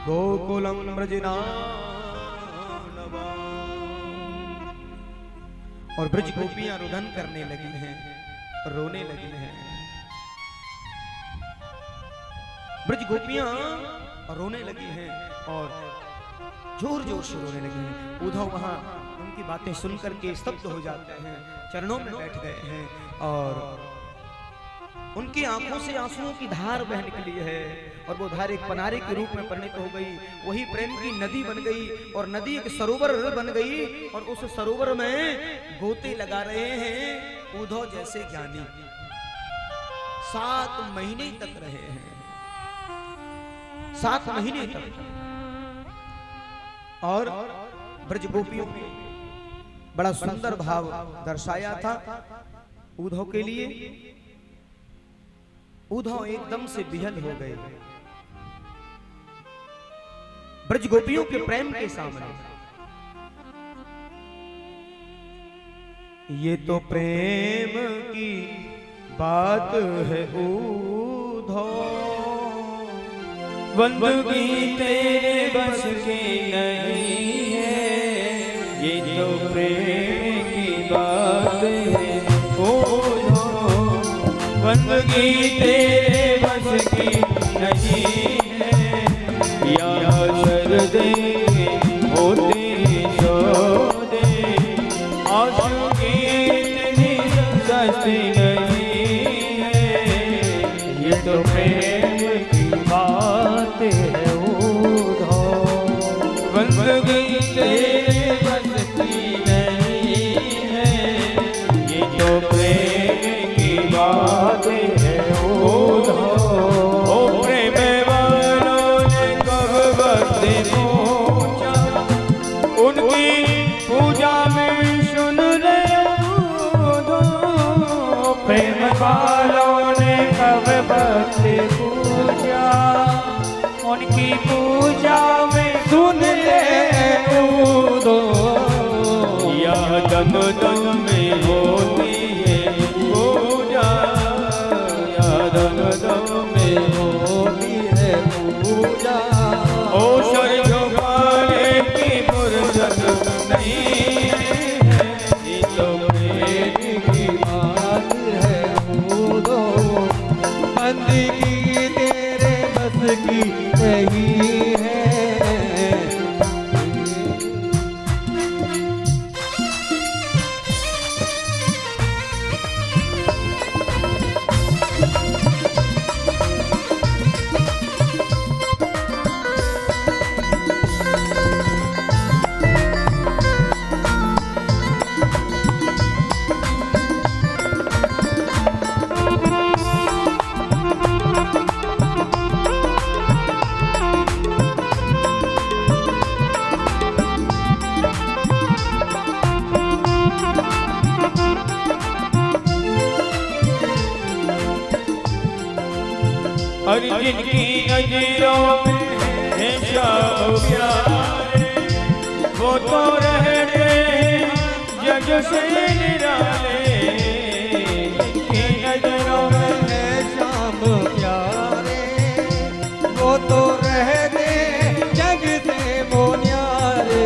गोकुलम ब्रजनानवा। और ब्रज गोपियां रुदन करने लगी हैं, रोने लगी हैं। ब्रज गोपियां रोने लगी हैं और जोर जोर से रोने लगी हैं। उद्धव वहां उनकी बातें सुनकर के स्तब्ध हो जाते हैं, चरणों में बैठ गए हैं और उनकी आंखों से आंसुओं की धार बह निकली है और वो धार एक पनारे के रूप में परिणित हो गई, वही प्रेम की नदी बन गई और नदी एक सरोवर बन गई और उस सरोवर में गोते लगा रहे हैं उद्धव जैसे ज्ञानी। 7 महीने तक रहे हैं, 7 महीने तक। और ब्रज गोपियों ने बड़ा सुंदर भाव दर्शाया था उद्धव के लिए। उद्धव एकदम से विहल हो गए ब्रज गोपियों के प्रेम के सामने। ये तो प्रेम की बात है उद्धव, बंदगी तेरे बस की नहीं है, ये तो प्रेम की बात है उद्धव, बंदगी तेरे बस की नहीं है, या शरदे होते सौदे, आंसू की इतनी सस्ती नहीं है, ये तो प्रेम की बात है उद्धव, बंदगी तेरे बस की नहीं है, ये तो प्रेम की बात है उद्धव। ओ प्रेम वालों ने कब वक्त पूछा, उनकी पूजा में सुन ले उद्धव, प्रेम वालों ने कब वक्त पूछा, उनकी पूजा में सुन ले उद्धव, या दम दम में होती है पूजा, या दम दम में होती है पूजा, ओ सर झुकाने की फुर्सत नहीं है, ये तो प्रेम की बात है उद्धव, बंदगी तेरे बस की नहीं है। और जिनकी नजरों में है शाम प्यारे, वो तो रहते हैं जग से निराले, जिनकी नजरों में है शाम प्यारे, वो तो रहते जग से वो न्यारे,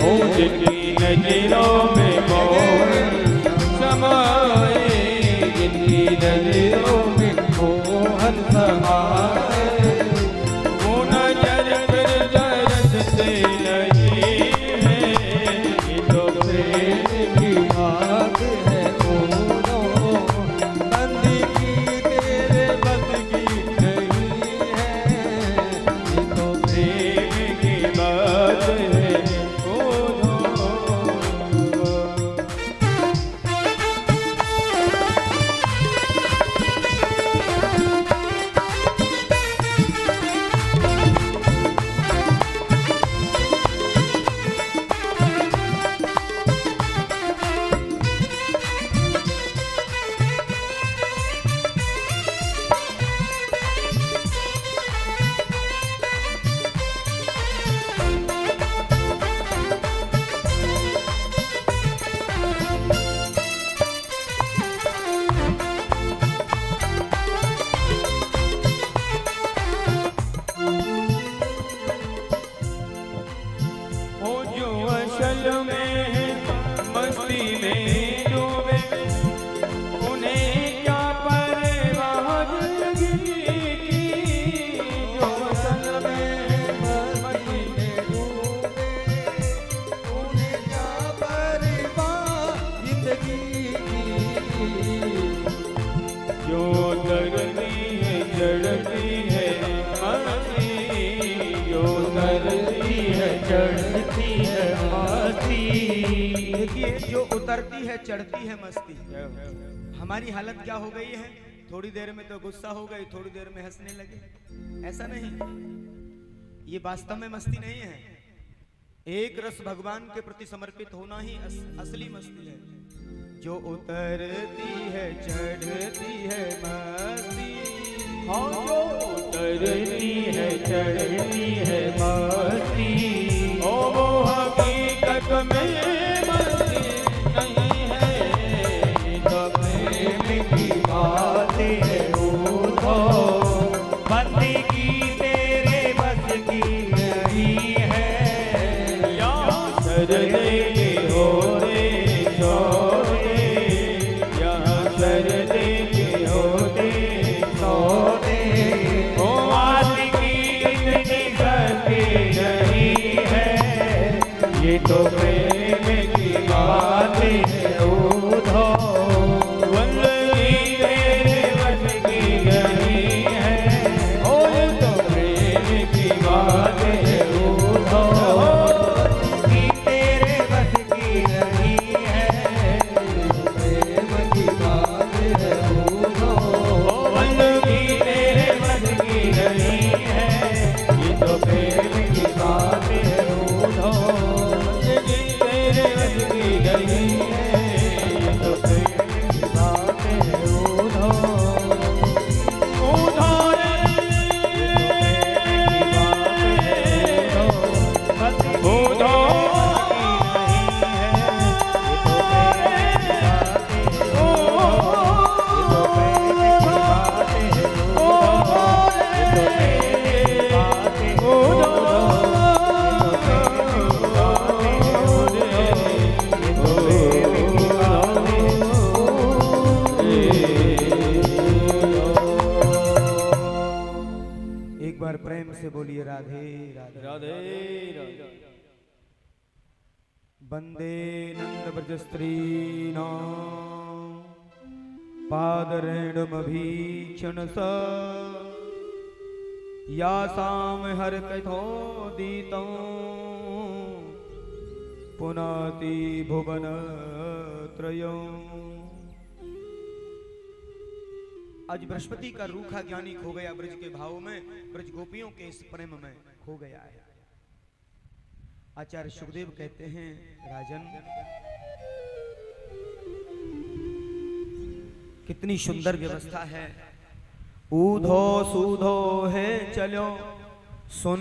ओ जिनकी नजरों में मोहन समाए, जिनकी नजरों में मोहन समाए, वो नजर फिर दर्द से नहीं है, ये तो प्रेम की बात है उद्धव, बंदगी तेरे बस की नहीं है, ये तो प्रेम की बात है उद्धव। मस्ती में डूबे, उन्हें क्या परवाह जिंदगी की, जो असल में मस्ती में डूबे, उन्हें क्या परवाह जिंदगी की, जो उतरती है चढ़ती है मस्ती, जो उतरती है चढ़ती है मस्ती। देखिए, जो उतरती है चढ़ती है मस्ती। हमारी हालत क्या हो गई है? थोड़ी देर में तो गुस्सा हो गई, थोड़ी देर में हंसने लगे। ऐसा नहीं, ये वास्तव में मस्ती नहीं है। एक रस भगवान के प्रति समर्पित होना ही असली मस्ती है। जो उतरती है चढ़ती है मस्ती, हाँ जो उतरती है चढ़ती है मस्ती, ओ वो हकीकत में मस्ती नहीं है, तो प्रेम की बातें है उधो, बंदी की तेरे बस की नहीं है, या सरदे के हो रे छोड़े, यहाँ सरदे के होते सोते, ओ आदि की इतनी शक्ति नहीं है, ये तो प्रेम की बात है उधो, वल्लभी तेरे बस की नहीं है, ओ ये तो प्रेम की बात है उधो, कि तेरे बस की नहीं है, प्रेम की बात है उधो, वल्लभी तेरे बस की नहीं है, ये तो प्रेम की बात है उधो, वल्लभी तेरे बस की नहीं है, ये तो प्रेम की बात है उधो, उधो रे, ये तो प्रेम की बात है उधो, उधो एक बार प्रेम से बोलिए राधे राधे। राधे राधे। वंदे नंद ब्रज स्त्री पादरेणुमभीक्षण स यासाम हर कथो दीतं पुनाति भुवन त्रयम्। आज बृहस्पति का रूखा ज्ञानी खो गया ब्रज के भाव में, ब्रज गोपियों के इस प्रेम में खो गया है। आचार्य सुखदेव कहते हैं, राजन कितनी सुंदर व्यवस्था है। ऊधो सूधो है चलो सुन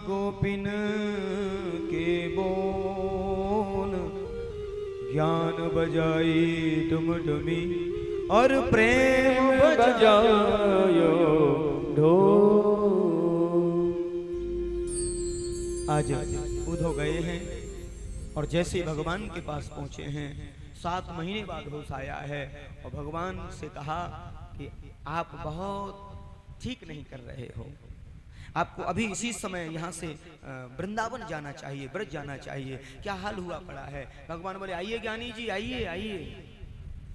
गोपिन के बोल, ज्ञान बजाई डुमडुमी और प्रेम बजायो ढोल। आज ऊधो गए हैं और जैसे भगवान के पास पहुंचे हैं, 7 महीने बाद होश आया है और भगवान से कहा कि आप बहुत ठीक नहीं कर रहे हो, आपको अभी इसी समय यहाँ से वृंदावन जाना चाहिए, ब्रज जाना चाहिए। क्या हाल हुआ पड़ा है? भगवान बोले, आइए ज्ञानी जी, आइए आइए,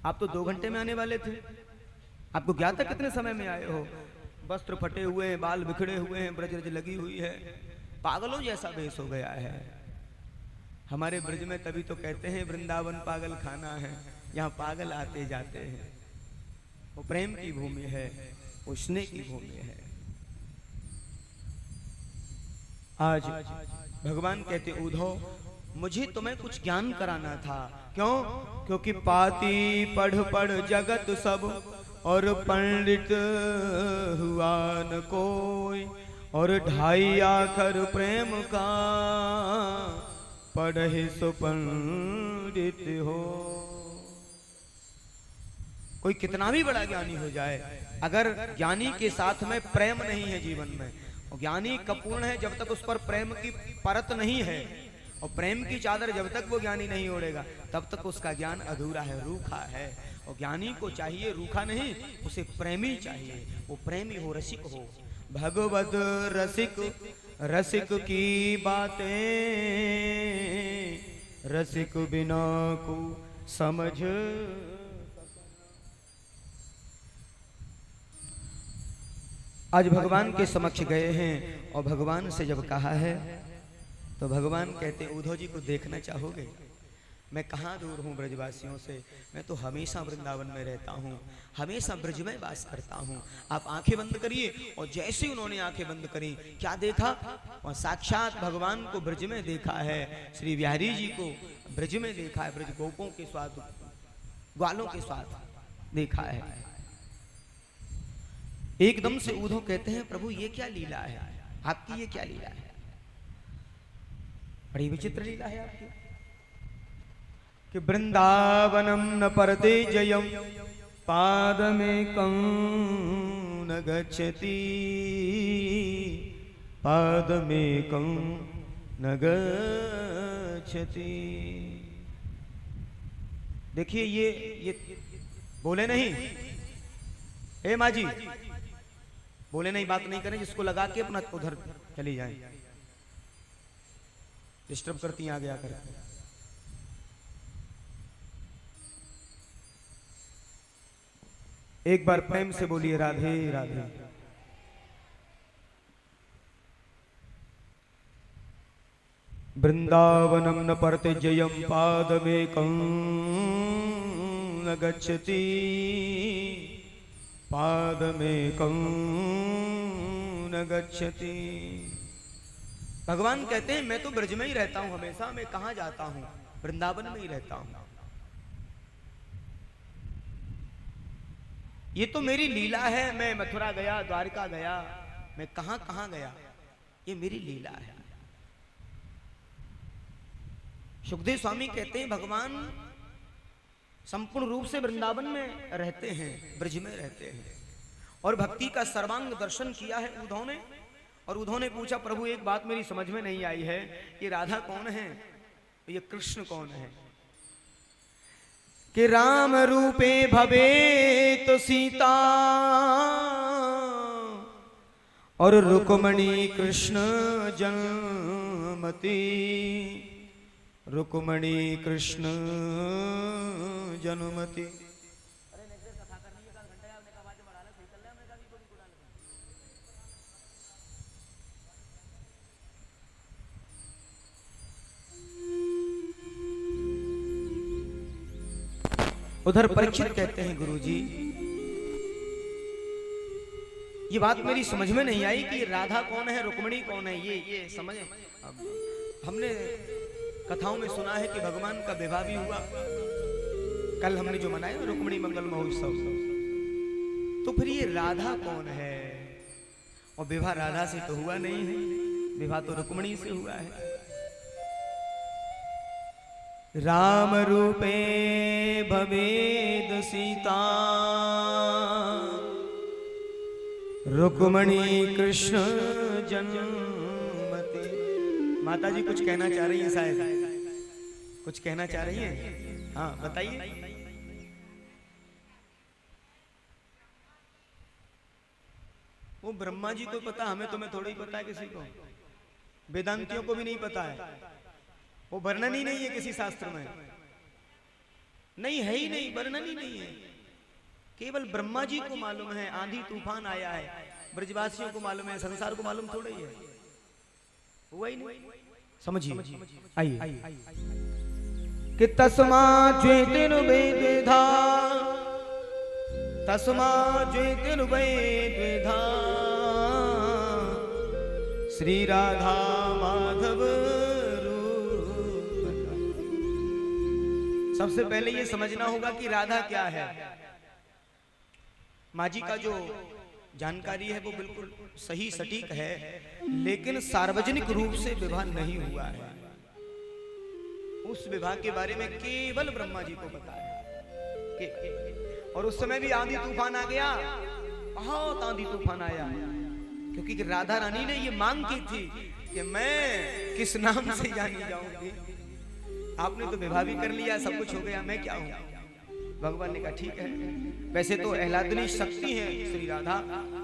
आप तो 2 घंटे में आने वाले थे, आपको क्या था कितने समय में आए हो? वस्त्र फटे हुए हैं, बाल बिखरे हुए हैं, ब्रज रज लगी हुई है, पागलों जैसा भेष हो गया है। हमारे ब्रज में तभी तो कहते हैं वृंदावन पागल खाना है, यहाँ पागल आते जाते हैं। वो प्रेम की भूमि है, वो स्नेह की भूमि है। आज भगवान कहते, ऊधो मुझे तुम्हें कुछ ज्ञान कराना था। क्यों? क्योंकि पाती पढ़ पढ़ जगत सब और पंडित हुआ न कोई, और 2.5 आखर प्रेम का पढ़े सो पंडित हो। कोई कितना भी बड़ा ज्ञानी हो जाए, अगर ज्ञानी के साथ में प्रेम नहीं है जीवन में, और ज्ञानी कब पूर्ण है? जब तक उस पर प्रेम की परत नहीं है, और प्रेम की चादर जब तक वो ज्ञानी नहीं ओढ़ेगा तब तक उसका ज्ञान अधूरा है, रूखा है। और ज्ञानी को चाहिए रूखा नहीं, उसे प्रेमी चाहिए, वो प्रेमी हो, रसिक हो। भगवत रसिक, रसिक की बातें रसिक बिना को समझ। आज भगवान के समक्ष गए हैं और भगवान से जब कहा है तो भगवान कहते हैं उद्धव जी को देखना चाहोगे? मैं कहाँ दूर हूँ ब्रजवासियों से, मैं तो हमेशा वृंदावन में रहता हूँ, हमेशा ब्रज में वास करता हूँ। आप आंखें बंद करिए। और जैसे उन्होंने आंखें बंद करी, क्या देखा? और साक्षात भगवान को ब्रज में देखा है, श्री बिहारी जी को ब्रज में देखा है, ब्रज गोपों के स्वाद, ग्वालों के स्वाद देखा है। एकदम से उद्धव कहते हैं प्रभु ये क्या लीला है आपकी, ये क्या लीला है? बड़ी विचित्र लीला है आपकी कि वृंदावनम न परते जयम पाद में कं न गच्छति, पाद में कं न गच्छति। देखिए ये बोले नहीं, हे माँ जी बोले नहीं, बात नहीं करें, जिसको लगा के अपना उधर चली जाए, डिस्टर्ब करती हैं आगे आकर। एक बार प्रेम से बोलिए राधे राधे। वृंदावनम न परते जयम पादमेकं न गच्छति, पादमेकं न गच्छति। भगवान कहते हैं मैं तो ब्रज में ही रहता हूं हमेशा, मैं कहां जाता हूं, वृंदावन में ही रहता हूं। ये तो मेरी लीला है, मैं मथुरा गया, द्वारका गया, मैं कहां कहां गया, ये मेरी लीला है। सुखदेव स्वामी कहते हैं भगवान संपूर्ण रूप से वृंदावन में रहते हैं, ब्रज में रहते हैं। और भक्ति का सर्वांग दर्शन किया है उद्धव ने। और उद्धव ने पूछा प्रभु एक बात मेरी समझ में नहीं आई है, ये राधा कौन है, ये कृष्ण कौन है? कि राम रूपे भवे तो सीता और रुक्मणी कृष्ण जन्मति, रुक्मणी कृष्ण जन्मति। उधर परीक्षित कहते हैं गुरुजी ये बात मेरी समझ में नहीं आई कि राधा कौन है, रुक्मणी कौन है, ये समझ। हमने कथाओं में सुना है कि भगवान का विवाह भी हुआ, कल हमने जो मनाया रुक्मणी मंगल महोत्सव। तो फिर ये राधा कौन है? और विवाह राधा से तो हुआ नहीं है, विवाह तो रुक्मणी से हुआ है। राम रूपे भवेद सीता रुक्मणी कृष्ण जन्मति। माता जी कुछ कहना चाह रही हैं, शायद कुछ कहना चाह रही हैं। हाँ बताइए। वो ब्रह्मा जी को पता, हमें तुम्हें थोड़ा ही पता है, किसी को वेदांतियों को भी नहीं पता है। वो वर्णन ही नहीं है किसी शास्त्र में, नहीं है ही नहीं, वर्णन ही नहीं है। केवल ब्रह्मा जी को मालूम है आंधी तूफान आया है, ब्रजवासियों को मालूम है, संसार को मालूम थोड़ा ही है। हुआ ही नहीं, समझिए। आइए कि तस्मा द्वेधा, तस्मा द्वेधा श्री राधा माधव। सबसे पहले ये समझना होगा कि राधा क्या है। माँ जी का जो जानकारी है वो बिल्कुल सही सटीक है, लेकिन सार्वजनिक रूप से विवाह नहीं हुआ है। उस विवाह के बारे में केवल ब्रह्मा जी को पता है। और उस समय भी आंधी तूफान आ गया, बहुत आंधी तूफान आया, क्योंकि राधा रानी ने ये मांग की थी कि मैं किस नाम से जानी जाऊंगी। आपने तो विवाह भी कर लिया, सब कुछ हो गया, मैं क्या हूं? भगवान ने कहा ठीक है। वैसे तो आह्लादनी शक्ति है श्री राधा,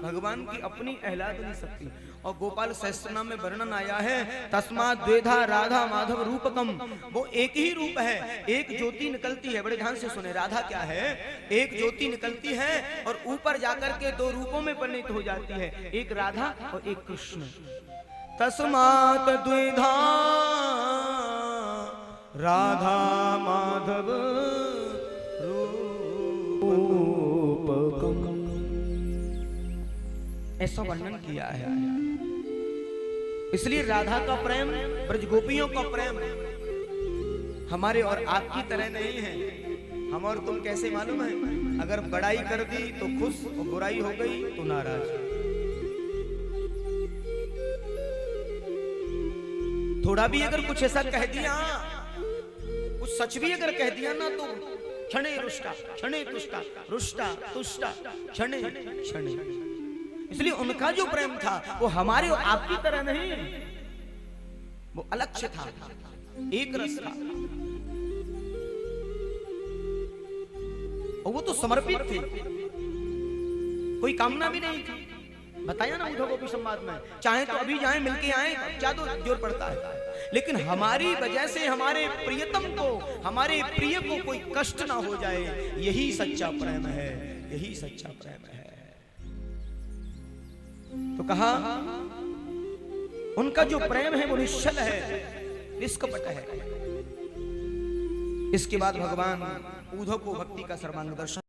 भगवान की अपनी आह्लादनी शक्ति। और गोपाल सहस्त्रनाम में वर्णन आया है, तस्मात् द्वेधा राधा माधव रूपकम, वो एक ही रूप है, एक ज्योति निकलती है। बड़े ध्यान से सुने, राधा क्या है, एक ज्योति निकलती है और ऊपर जाकर के दो रूपों में परिणित हो जाती है, एक राधा और एक कृष्ण। तस्मात् द्वेधा राधा माधव रूपकम, ऐसा वर्णन किया है। इसलिए राधा का प्रेम, ब्रज गोपियों का प्रेम हमारे और आपकी तरह नहीं है। हम और तुम कैसे मालूम है, अगर बड़ाई कर दी तो खुश और बुराई हो गई तो नाराज। थोड़ा भी अगर कुछ ऐसा कह दिया, कुछ सच भी अगर कह दिया ना, तो क्षणे रुष्टा, क्षणे तुष्टा, रुष्टा तुष्टा, क्षणे क्षणे। इसलिए उनका जो प्रेम था वो हमारे और आपकी तरह नहीं, वो अलक्ष्य था, एक रस था। और वो तो समर्पित थे, कोई कामना भी नहीं थी। बताया ना उद्धव गोपी संवाद में, चाहे तो अभी जाएं, मिलके आएं, क्या तो जोर पड़ता है। लेकिन हमारी वजह से हमारे प्रियतम को, हमारे प्रिय को कोई कष्ट ना हो जाए, यही सच्चा प्रेम है, यही सच्चा प्रेम है। तो कहा उनका जो प्रेम है वो निश्चल है, निष्कपट है। इसके बाद भगवान उद्धव को भक्ति का सर्वांग दर्शन